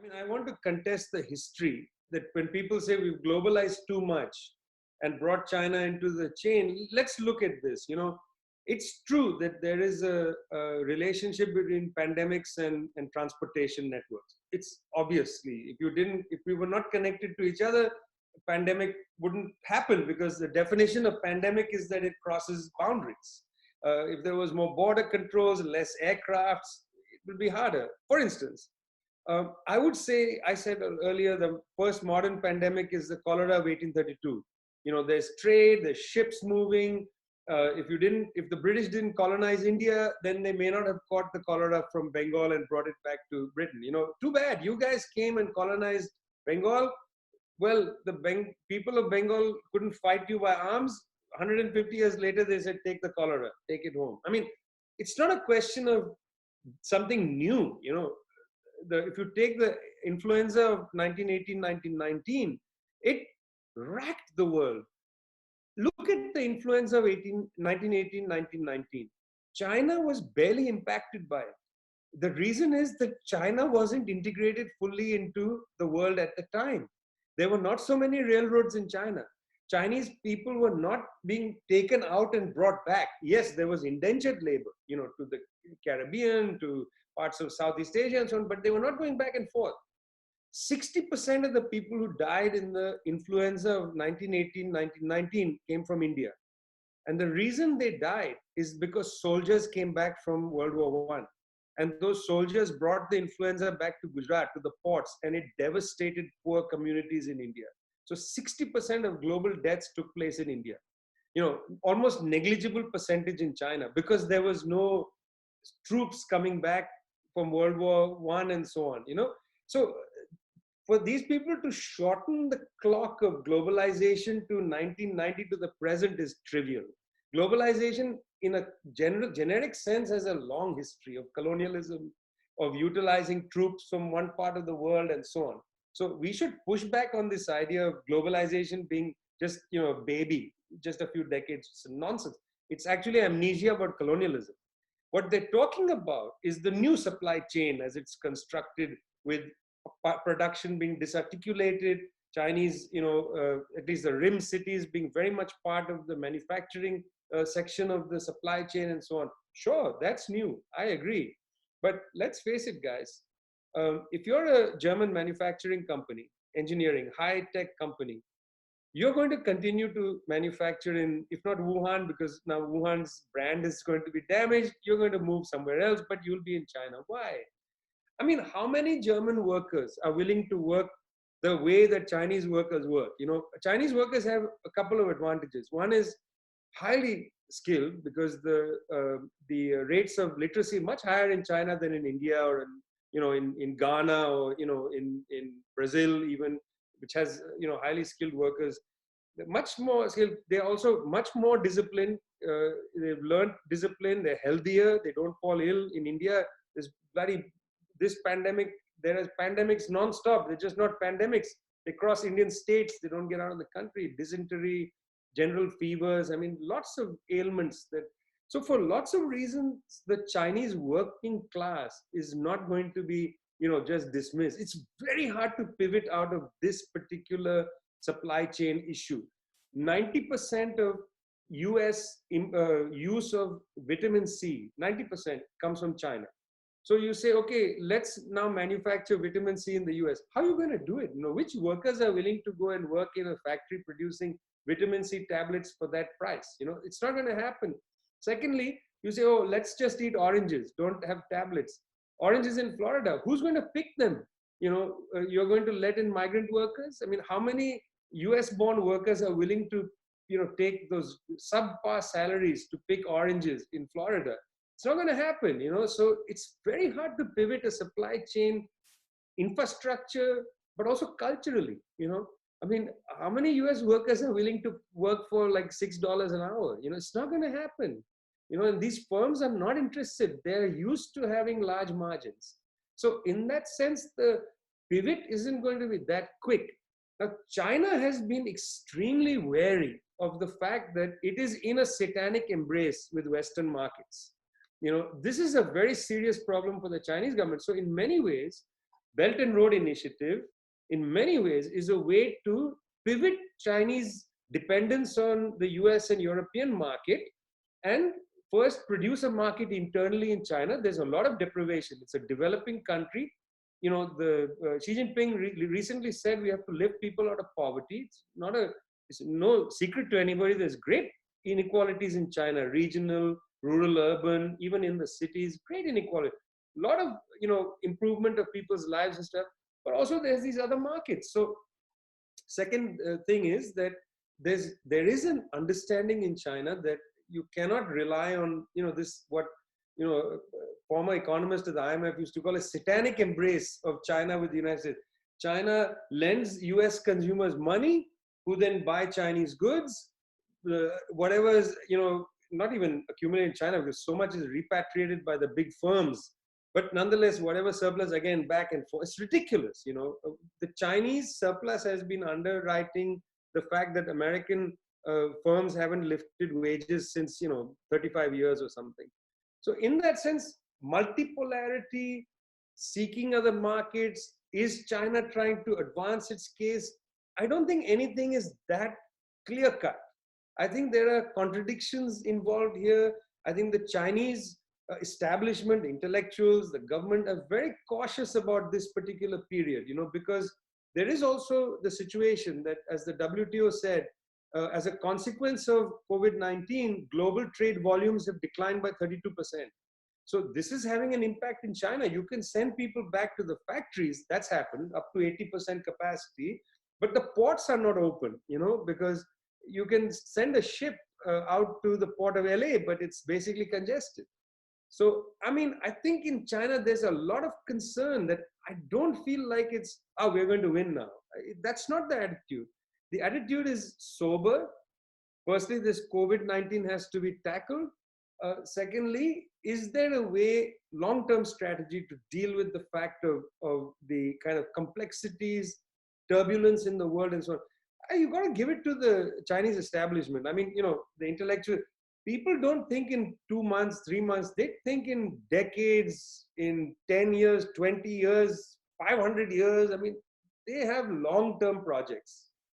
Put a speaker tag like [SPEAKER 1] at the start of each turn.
[SPEAKER 1] mean, I want to contest the history that when people say we've globalized too much and brought China into the chain, let's look at this. It's true that there is a relationship between pandemics and transportation networks. It's obviously, if we were not connected to each other, pandemic wouldn't happen, because the definition of pandemic is that it crosses boundaries. If there was more border controls, less aircrafts, it would be harder. For instance, I would say, I said earlier, the first modern pandemic is the cholera of 1832. There's trade, there's ships moving. If the British didn't colonize India, then they may not have caught the cholera from Bengal and brought it back to Britain. Too bad. You guys came and colonized Bengal. Well, the people of Bengal couldn't fight you by arms. 150 years later, they said, take the cholera, take it home. I mean, it's not a question of something new. If you take the influenza of 1918, 1919, it racked the world. Look at the influenza of 1918, 1919. China was barely impacted by it. The reason is that China wasn't integrated fully into the world at the time. There were not so many railroads in China. Chinese people were not being taken out and brought back. Yes, there was indentured labor, to the Caribbean, to parts of Southeast Asia and so on, but they were not going back and forth. 60% of the people who died in the influenza of 1918, 1919 came from India. And the reason they died is because soldiers came back from World War I. And those soldiers brought the influenza back to Gujarat, to the ports, and it devastated poor communities in India. So 60% of global deaths took place in India. Almost negligible percentage in China, because there was no troops coming back from World War I and so on. So for these people to shorten the clock of globalization to 1990 to the present is trivial. Globalization in a generic sense has a long history of colonialism, of utilizing troops from one part of the world and so on. So we should push back on this idea of globalization being just, a baby, just a few decades. It's nonsense. It's actually amnesia about colonialism. What they're talking about is the new supply chain as it's constructed, with production being disarticulated, Chinese, at least the rim cities being very much part of the manufacturing section of the supply chain and so on. Sure, that's new. I agree. But let's face it, guys. If you're a German manufacturing company, engineering, high-tech company, you're going to continue to manufacture in, if not Wuhan, because now Wuhan's brand is going to be damaged, you're going to move somewhere else, but you'll be in China. Why? I mean, how many German workers are willing to work the way that Chinese workers work? Chinese workers have a couple of advantages. One is highly skilled, because the rates of literacy much higher in China than in India, or in Ghana, or in Brazil even, which has highly skilled workers. They're much more skilled. They're also much more disciplined. They've learned discipline. They're healthier. They don't fall ill. In India, this pandemic, there are pandemics non-stop. They're just not pandemics. They cross Indian states. They don't get out of the country. Dysentery, general fevers. I mean, lots of ailments. So for lots of reasons, the Chinese working class is not going to be, just dismissed. It's very hard to pivot out of this particular supply chain issue. 90% of US use of vitamin C, 90% comes from China. So you say, okay, let's now manufacture vitamin C in the US. How are you going to do it? Which workers are willing to go and work in a factory producing vitamin C tablets for that price? It's not going to happen. Secondly, you say, oh, let's just eat oranges, don't have tablets. Oranges in Florida, who's going to pick them? You're going to let in migrant workers? I mean, how many US-born workers are willing to, take those subpar salaries to pick oranges in Florida? It's not going to happen, so it's very hard to pivot a supply chain infrastructure, but also culturally, I mean, how many US workers are willing to work for like $6 an hour? It's not going to happen. And these firms are not interested. They're used to having large margins. So in that sense, the pivot isn't going to be that quick. Now, China has been extremely wary of the fact that it is in a satanic embrace with Western markets. This is a very serious problem for the Chinese government. So in many ways, Belt and Road Initiative, in many ways, is a way to pivot Chinese dependence on the US and European market and first produce a market internally in China. There's a lot of deprivation. It's a developing country. You know, Xi Jinping recently said we have to lift people out of poverty. It's no secret to anybody. There's great inequalities in China, regional, rural, urban, even in the cities, great inequality. A lot of, improvement of people's lives and stuff, but also there's these other markets. So second thing is that there is an understanding in China that you cannot rely on, this, what, former economist of the IMF used to call a satanic embrace of China with the United States. China lends US consumers money who then buy Chinese goods. Whatever is, not even accumulated in China because so much is repatriated by the big firms. But nonetheless, whatever surplus, again, back and forth, it's ridiculous. The Chinese surplus has been underwriting the fact that American firms haven't lifted wages since, 35 years or something. So in that sense, multipolarity, seeking other markets, is China trying to advance its case? I don't think anything is that clear cut. I think there are contradictions involved here. I think the Chinese establishment, intellectuals, the government are very cautious about this particular period, because there is also the situation that, as the WTO said, as a consequence of COVID-19, global trade volumes have declined by 32%. So this is having an impact in China. You can send people back to the factories. That's happened up to 80% capacity, but the ports are not open, because you can send a ship out to the port of LA, but it's basically congested. So, I think in China, there's a lot of concern that I don't feel like it's, we're going to win now. That's not the attitude. The attitude is sober. Firstly, this COVID-19 has to be tackled. Secondly, is there a way, long-term strategy to deal with the fact of the kind of complexities, turbulence in the world and so on? You got to give it to the Chinese establishment. The intellectual people don't think in 2 months, 3 months. They think in decades, in 10 years, 20 years, 500 years. They have long-term projects.